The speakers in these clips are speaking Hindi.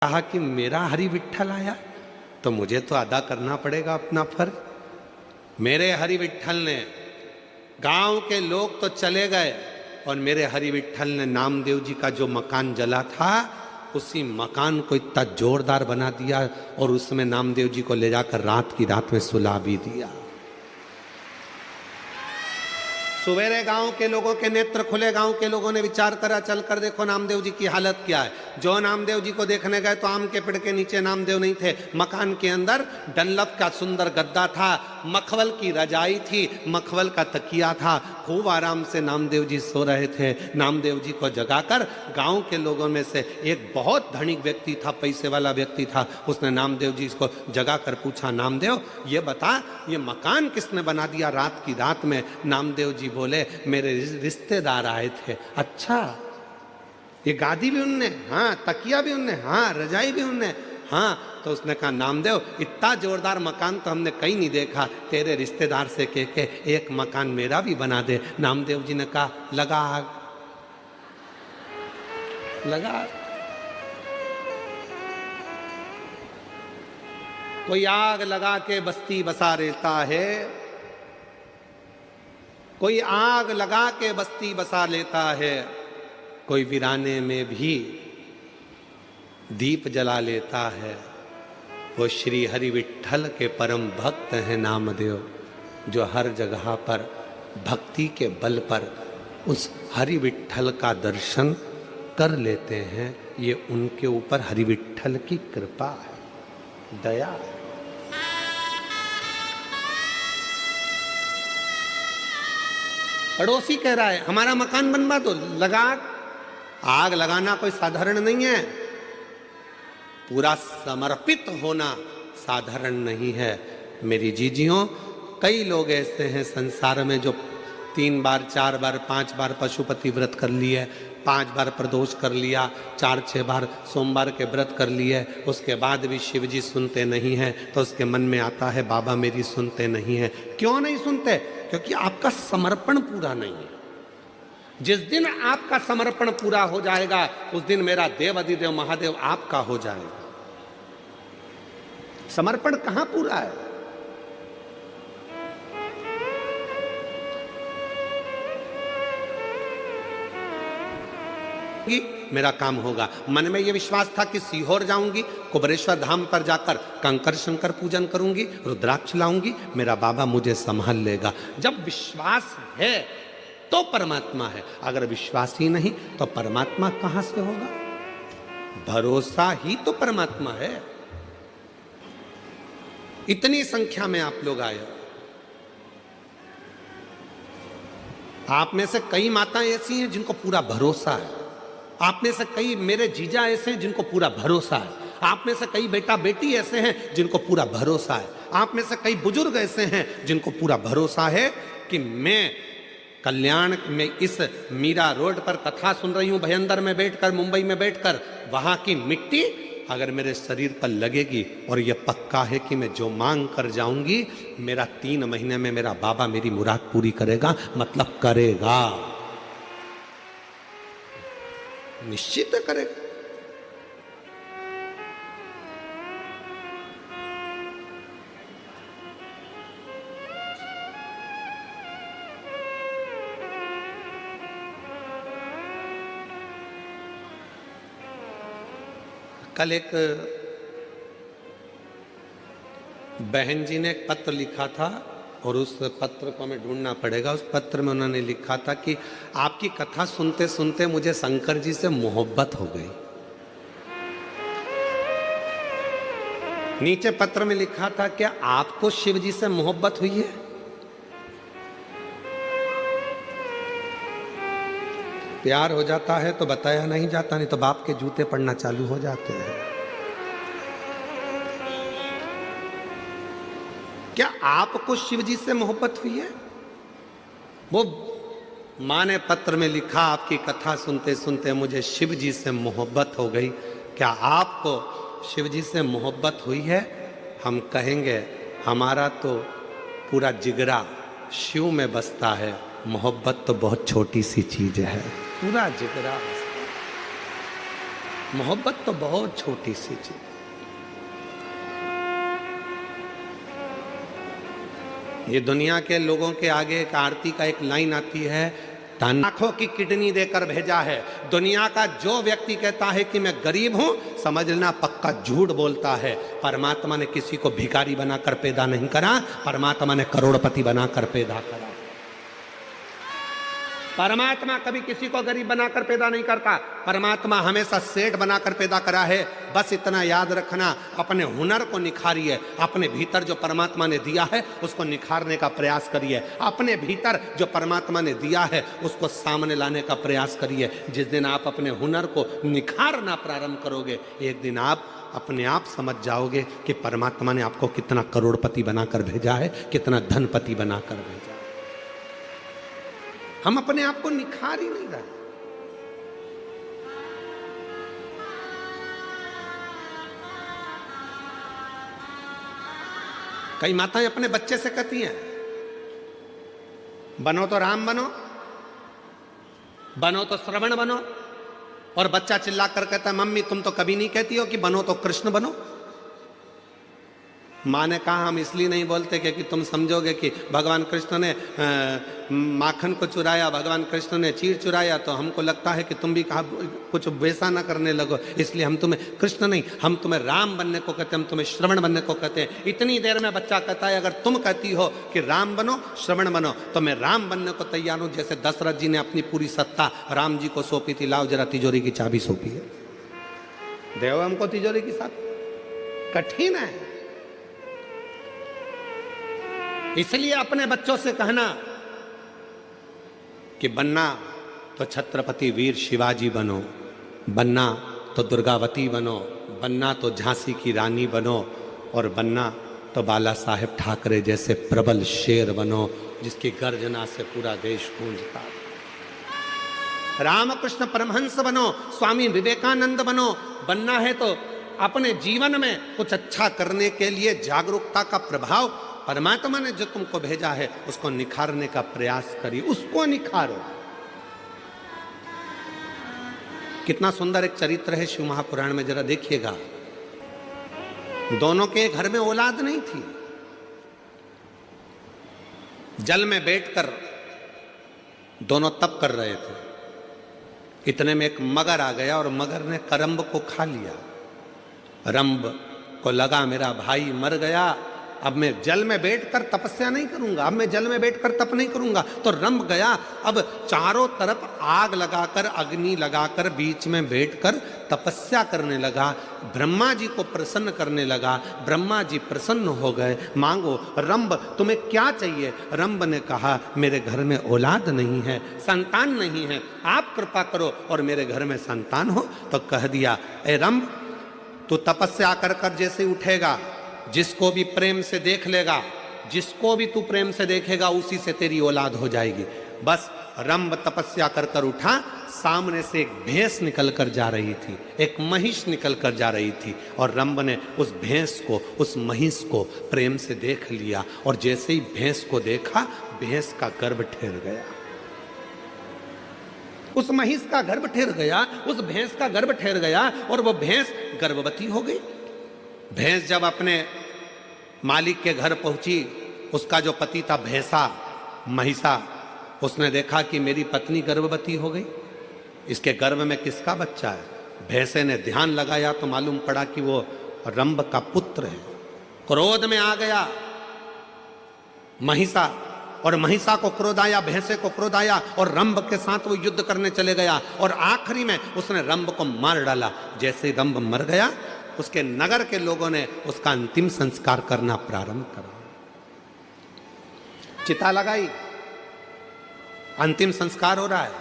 कहा कि मेरा हरि विट्ठल आया तो मुझे तो अदा करना पड़ेगा अपना फर्ज। मेरे हरि विट्ठल ने, गांव के लोग तो चले गए और मेरे हरि विट्ठल ने नामदेव जी का जो मकान जला था उसी मकान को इतना जोरदार बना दिया और उसमें नामदेव जी को ले जाकर रात की रात में सुला भी दिया। सवेरे गांव के लोगों के नेत्र खुले, गांव के लोगों ने विचार करा, चल कर देखो नामदेव जी की हालत क्या है। जो नामदेव जी को देखने गए तो आम के पेड़ के नीचे नामदेव नहीं थे, मकान के अंदर डनलप का सुंदर गद्दा था, मखवल की रजाई थी, मखवल का तकिया था, खूब आराम से नामदेव जी सो रहे थे। नामदेव जी को जगाकर गांव के लोगों में से एक बहुत धनिक व्यक्ति था, पैसे वाला व्यक्ति था, उसने नामदेव जी को जगाकर पूछा, नामदेव ये बता ये मकान किसने बना दिया रात की रात में? नामदेव जी बोले, मेरे रिश्तेदार आए थे। अच्छा, ये गादी भी उनने? हाँ। तकिया भी उनने? हाँ। रजाई भी उनने? हाँ। तो उसने कहा, नामदेव इतना जोरदार मकान तो हमने कहीं नहीं देखा, तेरे रिश्तेदार से कह के एक मकान मेरा भी बना दे। नामदेव जी ने कहा, लगा आग, लगा आग। कोई आग लगा के बस्ती बसा लेता है, कोई आग लगा के बस्ती बसा लेता है, कोई वीराने में भी दीप जला लेता है। वो श्री हरि विट्ठल के परम भक्त हैं नामदेव, जो हर जगह पर भक्ति के बल पर उस हरि विट्ठल का दर्शन कर लेते हैं। ये उनके ऊपर हरि विट्ठल की कृपा है, दया है। पड़ोसी कह रहा है हमारा मकान बनवा दो, लगा आग लगाना कोई साधारण नहीं है, पूरा समर्पित होना साधारण नहीं है। मेरी जीजियों, कई लोग ऐसे हैं संसार में जो 3 बार 4 बार 5 बार पशुपति व्रत कर लिए, 5 बार प्रदोष कर लिया, 4-6 बार सोमवार के व्रत कर लिए, उसके बाद भी शिव जी सुनते नहीं हैं तो उसके मन में आता है बाबा मेरी सुनते नहीं है। क्यों नहीं सुनते? क्योंकि आपका समर्पण पूरा नहीं है। जिस दिन आपका समर्पण पूरा हो जाएगा उस दिन मेरा देव अधिदेव महादेव आपका हो जाएगा। समर्पण कहां पूरा है? मेरा काम होगा। मन में यह विश्वास था कि सीहोर जाऊंगी, कुबरेश्वर धाम पर जाकर कंकर शंकर पूजन करूंगी, रुद्राक्ष लाऊंगी, मेरा बाबा मुझे संभाल लेगा। जब विश्वास है तो परमात्मा है, अगर विश्वास ही नहीं तो परमात्मा कहां से होगा? भरोसा ही तो परमात्मा है। इतनी संख्या में आप लोग आए, आप में से कई माताएं ऐसी हैं जिनको पूरा भरोसा है, आप में से कई मेरे जीजा ऐसे हैं जिनको पूरा भरोसा है, आप में से कई बेटा बेटी ऐसे हैं जिनको पूरा भरोसा है, आप में से कई बुजुर्ग ऐसे हैं जिनको पूरा भरोसा है कि मैं कल्याण में इस मीरा रोड पर कथा सुन रही हूं, भयंदर में बैठकर, मुंबई में बैठकर, वहां की मिट्टी अगर मेरे शरीर पर लगेगी और यह पक्का है कि मैं जो मांग कर जाऊंगी मेरा 3 महीने में मेरा बाबा मेरी मुराद पूरी करेगा, मतलब करेगा, निश्चित करेगा। कल एक बहन जी ने एक पत्र लिखा था और उस पत्र को हमें ढूंढना पड़ेगा। उस पत्र में उन्होंने लिखा था कि आपकी कथा सुनते सुनते मुझे शंकर जी से मोहब्बत हो गई। नीचे पत्र में लिखा था, क्या आपको शिव जी से मोहब्बत हुई है? प्यार हो जाता है तो बताया नहीं जाता, नहीं तो बाप के जूते पड़ना चालू हो जाते हैं। क्या आपको शिव जी से मोहब्बत हुई है? वो माँ ने पत्र में लिखा, आपकी कथा सुनते सुनते मुझे शिव जी से मोहब्बत हो गई। क्या आपको शिव जी से मोहब्बत हुई है? हम कहेंगे हमारा तो पूरा जिगरा शिव में बसता है, मोहब्बत तो बहुत छोटी सी चीज है, पूरा जिगरा। मोहब्बत तो बहुत छोटी सी चीज। ये दुनिया के लोगों के आगे एक आरती का एक लाइन आती है, आंखों की किडनी देकर भेजा है। दुनिया का जो व्यक्ति कहता है कि मैं गरीब हूं, समझना पक्का झूठ बोलता है। परमात्मा ने किसी को भिखारी बनाकर पैदा नहीं करा, परमात्मा ने करोड़पति बनाकर पैदा करा। परमात्मा कभी किसी को गरीब बनाकर पैदा नहीं करता, परमात्मा हमेशा सेठ बनाकर पैदा करा है। बस इतना याद रखना, अपने हुनर को निखारिए, अपने भीतर जो परमात्मा ने दिया है उसको निखारने का प्रयास करिए। अपने भीतर जो परमात्मा ने दिया है उसको सामने लाने का प्रयास करिए। जिस दिन आप अपने हुनर को निखारना प्रारंभ करोगे, एक दिन आप अपने आप समझ जाओगे कि परमात्मा ने आपको कितना करोड़पति बनाकर भेजा है, कितना धनपति बनाकर भेजा है। हम अपने आप को निखार ही नहीं रहे। कई माताएं अपने बच्चे से कहती हैं, बनो तो राम बनो, बनो तो श्रवण बनो, और बच्चा चिल्लाकर कहता है, मम्मी तुम तो कभी नहीं कहती हो कि बनो तो कृष्ण बनो। माँ ने कहा, हम इसलिए नहीं बोलते क्योंकि तुम समझोगे कि भगवान कृष्ण ने माखन को चुराया, भगवान कृष्ण ने चीर चुराया, तो हमको लगता है कि तुम भी कहा कुछ वैसा ना करने लगो, इसलिए हम तुम्हें कृष्ण नहीं, हम तुम्हें राम बनने को कहते हैं, हम तुम्हें श्रवण बनने को कहते हैं। इतनी देर में बच्चा कहता है, अगर तुम कहती हो कि राम बनो श्रवण बनो तो मैं राम बनने को तैयार हूं। जैसे दशरथ जी ने अपनी पूरी सत्ता राम जी को सौंपी थी, लाओ जरा तिजोरी की चाबी सौंपी है, देव हमको तिजोरी की चाबी। कठिन है। इसलिए अपने बच्चों से कहना कि बनना तो छत्रपति वीर शिवाजी बनो, बनना तो दुर्गावती बनो, बनना तो झांसी की रानी बनो, और बनना तो बाला साहेब ठाकरे जैसे प्रबल शेर बनो जिसकी गर्जना से पूरा देश गूंजता। रामकृष्ण परमहंस बनो, स्वामी विवेकानंद बनो। बनना है तो अपने जीवन में कुछ अच्छा करने के लिए जागरूकता का प्रभाव परमात्मा ने जो तुमको भेजा है उसको निखारने का प्रयास करिए, उसको निखारो। कितना सुंदर एक चरित्र है शिव महापुराण में, जरा देखिएगा। दोनों के घर में औलाद नहीं थी, जल में बैठकर दोनों तप कर रहे थे। इतने में एक मगर आ गया और मगर ने करम्ब को खा लिया। रंब को लगा मेरा भाई मर गया, अब मैं जल में बैठकर तपस्या नहीं करूंगा, अब मैं जल में बैठकर तप नहीं करूंगा। तो रंब गया, अब चारों तरफ आग लगाकर, अग्नि लगाकर बीच में बैठकर तपस्या करने लगा, ब्रह्मा जी को प्रसन्न करने लगा। ब्रह्मा जी प्रसन्न हो गए, मांगो रंब तुम्हें क्या चाहिए। रंब ने कहा, मेरे घर में औलाद नहीं है, संतान नहीं है, आप कृपा करो और मेरे घर में संतान हो। तो कह दिया, ए रंब तू तपस्या कर कर जैसे उठेगा, जिसको भी प्रेम से देख लेगा, जिसको भी तू प्रेम से देखेगा उसी से तेरी औलाद हो जाएगी। बस रंब तपस्या कर कर उठा, सामने से एक भैंस निकल कर जा रही थी, एक महिष निकल कर जा रही थी, और रंब ने उस भैंस को, उस महिष को प्रेम से देख लिया। और जैसे ही भैंस को देखा, भैंस का गर्भ ठहर गया, उस महिष का गर्भ ठहर गया, उस भैंस का गर्भ ठहर गया, और वो भैंस गर्भवती हो गई। भैंस जब अपने मालिक के घर पहुंची, उसका जो पति था भैंसा, महिषा, उसने देखा कि मेरी पत्नी गर्भवती हो गई, इसके गर्भ में किसका बच्चा है। भैंसे ने ध्यान लगाया तो मालूम पड़ा कि वो रंब का पुत्र है। क्रोध में आ गया महिषा, और महिषा को क्रोध आया, भैंसे को क्रोध आया, और रंब के साथ वो युद्ध करने चले गया, और आखिरी में उसने रंब को मार डाला। जैसे ही रंब मर गया, उसके नगर के लोगों ने उसका अंतिम संस्कार करना प्रारंभ करा। चिता लगाई, अंतिम संस्कार हो रहा है,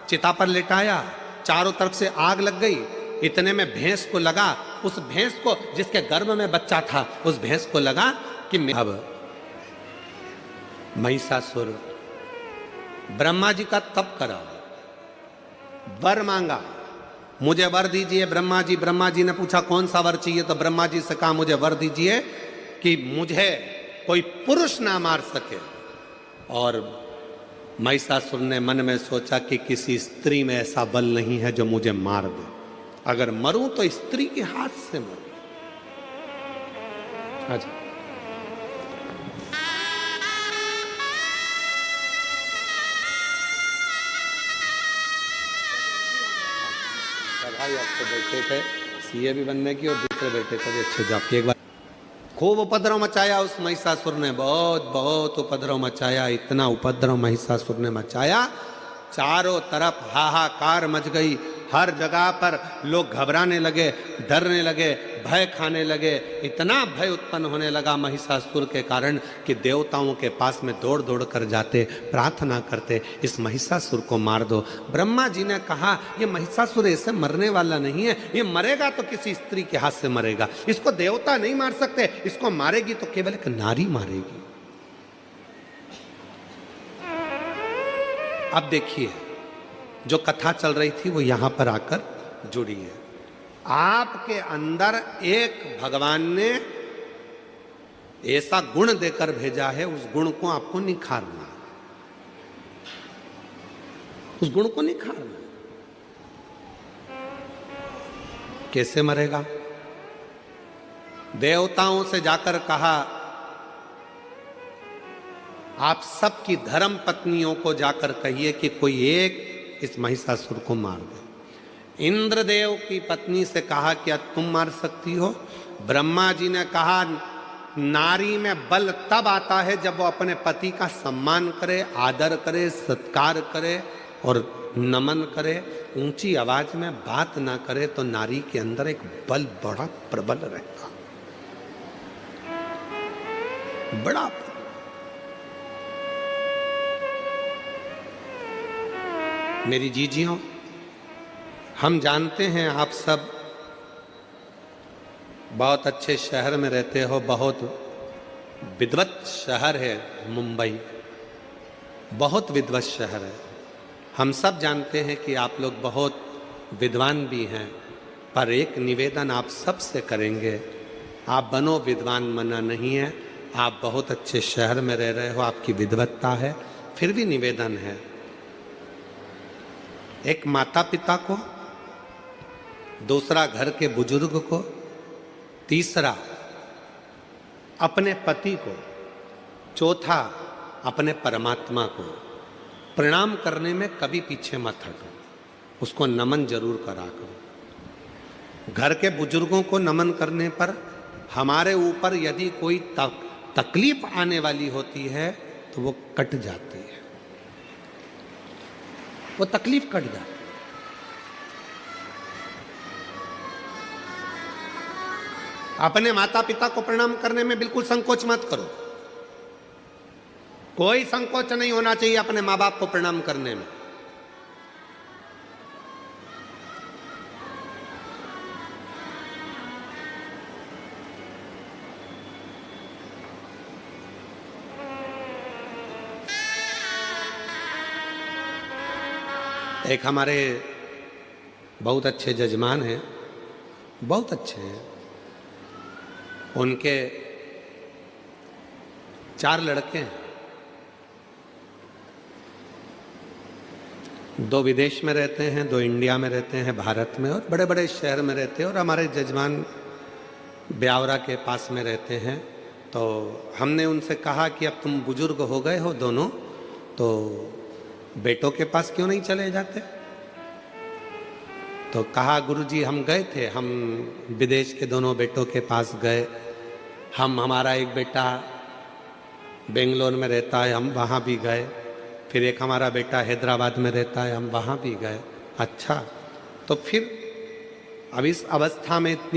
चिता पर लेटाया, चारों तरफ से आग लग गई। इतने में भैंस को लगा, उस भैंस को जिसके गर्भ में बच्चा था, उस भैंस को लगा कि अब महिषासुर ब्रह्मा जी का तप करा, वर मांगा, मुझे वर दीजिए ब्रह्मा जी। ब्रह्मा जी ने पूछा कौन सा वर चाहिए, तो ब्रह्मा जी से कहा मुझे वर दीजिए कि मुझे कोई पुरुष ना मार सके। और महिषासुर ने मन में सोचा कि किसी स्त्री में ऐसा बल नहीं है जो मुझे मार दे, अगर मरूं तो स्त्री के हाथ से मरूं। अच्छा, भाई आपको बैठे थे सीए भी बनने की और दूसरे बैठे थे भी अच्छे जॉब की। एक बार खूब उपद्रव मचाया उस महिषासुर ने, बहुत बहुत उपद्रव मचाया। इतना उपद्रव महिषासुर ने मचाया, चारों तरफ हाहाकार मच गई। हर जगह पर लोग घबराने लगे, डरने लगे, भय खाने लगे। इतना भय उत्पन्न होने लगा महिषासुर के कारण कि देवताओं के पास में दौड़ दौड़ कर जाते, प्रार्थना करते, इस महिषासुर को मार दो। ब्रह्मा जी ने कहा ये महिषासुर ऐसे मरने वाला नहीं है, ये मरेगा तो किसी स्त्री के हाथ से मरेगा, इसको देवता नहीं मार सकते, इसको मारेगी तो केवल एक नारी मारेगी। अब देखिए जो कथा चल रही थी वो यहां पर आकर जुड़ी है। आपके अंदर एक भगवान ने ऐसा गुण देकर भेजा है, उस गुण को आपको निखारना, उस गुण को निखारना। कैसे मरेगा? देवताओं से जाकर कहा आप सबकी धर्म पत्नियों को जाकर कहिए कि कोई एक इस महिषासुर को मार दे। इंद्रदेव की पत्नी से कहा क्या तुम मार सकती हो? ब्रह्मा जी ने कहा नारी में बल तब आता है जब वो अपने पति का सम्मान करे, आदर करे, सत्कार करे और नमन करे, ऊंची आवाज में बात ना करे तो नारी के अंदर एक बल बड़ा प्रबल रहता, बड़ा। मेरी जीजियों, हम जानते हैं आप सब बहुत अच्छे शहर में रहते हो, बहुत विद्वत शहर है मुंबई, बहुत विद्वत शहर है। हम सब जानते हैं कि आप लोग बहुत विद्वान भी हैं, पर एक निवेदन आप सब से करेंगे, आप बनो विद्वान मना नहीं है, आप बहुत अच्छे शहर में रह रहे हो, आपकी विद्वत्ता है, फिर भी निवेदन है एक माता पिता को, दूसरा घर के बुजुर्ग को, तीसरा अपने पति को, चौथा अपने परमात्मा को प्रणाम करने में कभी पीछे मत हटो, उसको नमन जरूर करा करो। घर के बुजुर्गों को नमन करने पर हमारे ऊपर यदि कोई तकलीफ आने वाली होती है तो वो कट जाती है, वो तकलीफ कट जाती है। अपने माता पिता को प्रणाम करने में बिल्कुल संकोच मत करो, कोई संकोच नहीं होना चाहिए अपने माँ बाप को प्रणाम करने में। एक हमारे बहुत अच्छे जजमान हैं, बहुत अच्छे हैं, उनके 4 लड़के हैं, 2 विदेश में रहते हैं, 2 इंडिया में रहते हैं, भारत में, और बड़े बड़े शहर में रहते हैं। और हमारे जजमान ब्यावरा के पास में रहते हैं। तो हमने उनसे कहा कि अब तुम बुजुर्ग हो गए हो दोनों, तो बेटों के पास क्यों नहीं चले जाते? तो कहा गुरुजी हम गए थे, हम विदेश के दोनों बेटों के पास गए, हमारा एक बेटा बेंगलोर में रहता है, हम वहाँ भी गए, फिर एक हमारा बेटा हैदराबाद में रहता है, हम वहाँ भी गए। अच्छा, तो फिर अब इस अवस्था में इतनी